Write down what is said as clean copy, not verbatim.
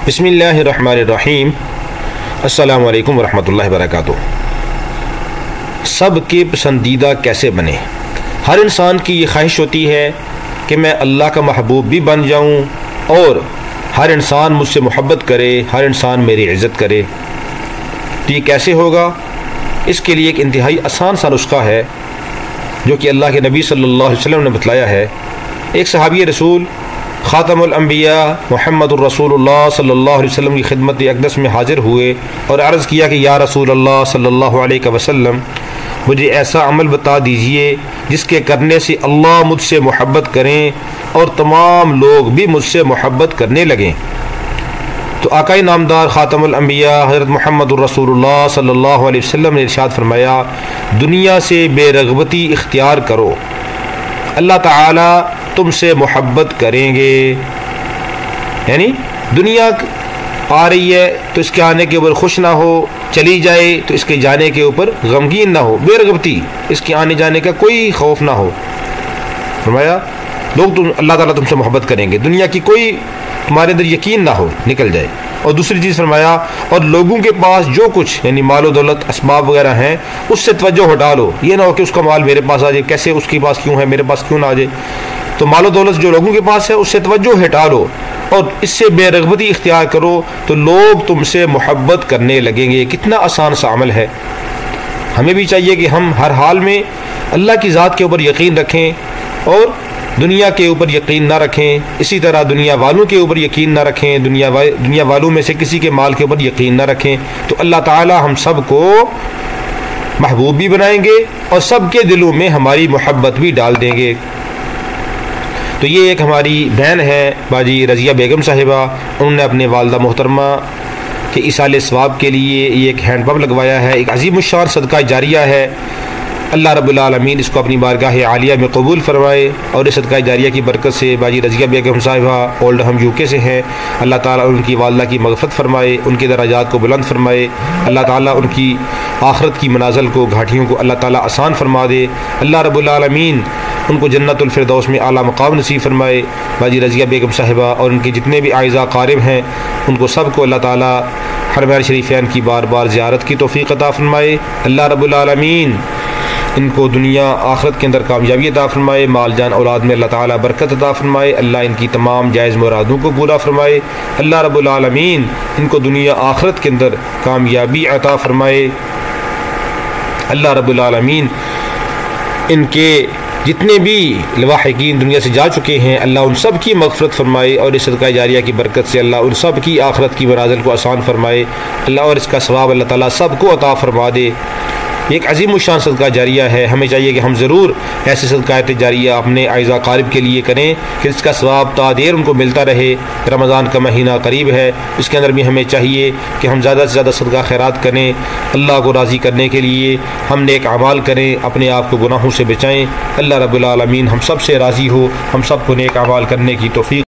بسم اللہ الرحمن الرحیم۔ السلام علیکم ورحمۃ اللہ وبرکاتہ۔ سب کے پسندیدہ کیسے بنے؟ ہر انسان کی یہ خواہش ہوتی ہے کہ میں اللہ کا محبوب بھی بن جاؤں اور ہر انسان مجھ سے محبت کرے، ہر انسان میری عزت کرے۔ تو یہ کیسے ہوگا؟ اس کے لیے ایک انتہائی آسان سا نسخہ ہے جو کہ اللہ کے نبی صلی اللہ علیہ وسلم نے بتلایا ہے۔ ایک صحابی رسول خاتم الانبیاء محمد الرسول اللہ صلی اللہ علیہ وسلم کی خدمت اقدس میں حاضر ہوئے اور عرض کیا کہ یا رسول اللہ صلی اللہ علیہ وسلم، مجھے ایسا عمل بتا دیجئے جس کے کرنے سے اللہ مجھ سے محبت کریں اور تمام لوگ بھی مجھ سے محبت کرنے لگیں۔ تو آقا نامدار خاتم الانبیاء حضرت محمد الرسول اللہ صلی اللہ علیہ وسلم نے ارشاد فرمایا، دنیا سے بے رغبتی اختیار کرو، اللہ تعالی تم سے محبت کریں گے۔ یعنی دنیا آ رہی ہے تو اس کے آنے کے اوپر خوش نہ ہو، چلی جائے تو اس کے جانے کے اوپر غمگین نہ ہو، بے رغبتی، اس کے آنے جانے کا کوئی خوف نہ ہو۔ فرمایا اللہ تعالیٰ تم سے محبت کریں گے، دنیا کی کوئی تمہارے اندر یقین نہ ہو، نکل جائے۔ اور دوسری چیز فرمایا، اور لوگوں کے پاس جو کچھ یعنی مال و دولت اسباب وغیرہ ہیں اس سے توجہ ہٹا لو، یہ نہ ہو کہ اس کا مال میرے پاس آ جائے، کیسے اس کے پاس کیوں ہے، میرے پاس کیوں نہ آ جائے۔ تو مال و دولت جو لوگوں کے پاس ہے اس سے توجہ ہٹا لو اور اس سے بے رغبتی اختیار کرو تو لوگ تم سے محبت کرنے لگیں گے۔ کتنا آسان سا عمل ہے۔ ہمیں بھی چاہیے کہ ہم ہر حال میں اللہ کی ذات کے اوپر یقین رکھیں اور دنیا کے اوپر یقین نہ رکھیں، اسی طرح دنیا والوں کے اوپر یقین نہ رکھیں، دنیا والوں میں سے کسی کے مال کے اوپر یقین نہ رکھیں۔ تو اللہ تعالی ہم سب کو محبوب بھی بنائیں گے اور سب کے دلوں میں ہماری محبت بھی ڈال دیں گے۔ تو یہ ایک ہماری بہن ہے باجی رضیہ بیگم صاحبہ، انہوں نے اپنے والدہ محترمہ کے ایصال ثواب کے لیے یہ ایک ہینڈ پمپ لگوایا ہے، ایک عظیم الشان صدقہ جاریہ ہے۔ اللہ رب العالمین اس کو اپنی بارگاہ عالیہ میں قبول فرمائے اور اس صدقہ جاریہ کی برکت سے باجی رضیہ بیگم صاحبہ اولڈ ہم UK سے ہیں، اللہ تعالیٰ ان کی والدہ کی مغفرت فرمائے، ان کے درجات کو بلند فرمائے، اللہ تعالیٰ ان کی آخرت کی منازل کو، گھاٹیوں کو اللہ تعالیٰ آسان فرما دے، اللہ رب العالمین ان کو جنت الفردوس میں اعلیٰ مقام نصیب فرمائے۔ باجی رضیہ بیگم صاحبہ اور ان کے جتنے بھی اعزاء قارب ہیں ان کو سب کو اللہ تعالیٰ حرمین شریفین کی بار بار زیارت کی توفیق عطا فرمائے، اللہ رب العالمین ان کو دنیا آخرت کے اندر کامیابی عطا فرمائے، مال جان اولاد میں اللہ تعالیٰ برکت عطا فرمائے، اللہ ان کی تمام جائز مرادوں کو پورا فرمائے، اللہ رب العالمین ان کو دنیا آخرت کے اندر کامیابی عطا فرمائے، اللہ رب العالمین ان کے جتنے بھی لواحقین دنیا سے جا چکے ہیں اللہ ان سب کی مغفرت فرمائے اور اس صدقہ جاریہ کی برکت سے اللہ ان سب کی آخرت کی منازل کو آسان فرمائے، اللہ اور اس کا ثواب اللہ تعالیٰ سب کو عطا فرما دے۔ ایک عظیم الشان صدقہ جاریہ ہے، ہمیں چاہیے کہ ہم ضرور ایسے صدقات جاریہ اپنے اعزاء قارب کے لیے کریں کہ اس کا ثواب تا دیر ان کو ملتا رہے۔ رمضان کا مہینہ قریب ہے، اس کے اندر بھی ہمیں چاہیے کہ ہم زیادہ سے زیادہ صدقہ خیرات کریں، اللہ کو راضی کرنے کے لیے ہم نیک اعمال کریں، اپنے آپ کو گناہوں سے بچائیں۔ اللہ رب العالمین ہم سب سے راضی ہو، ہم سب کو نیک اعمال کرنے کی توفیق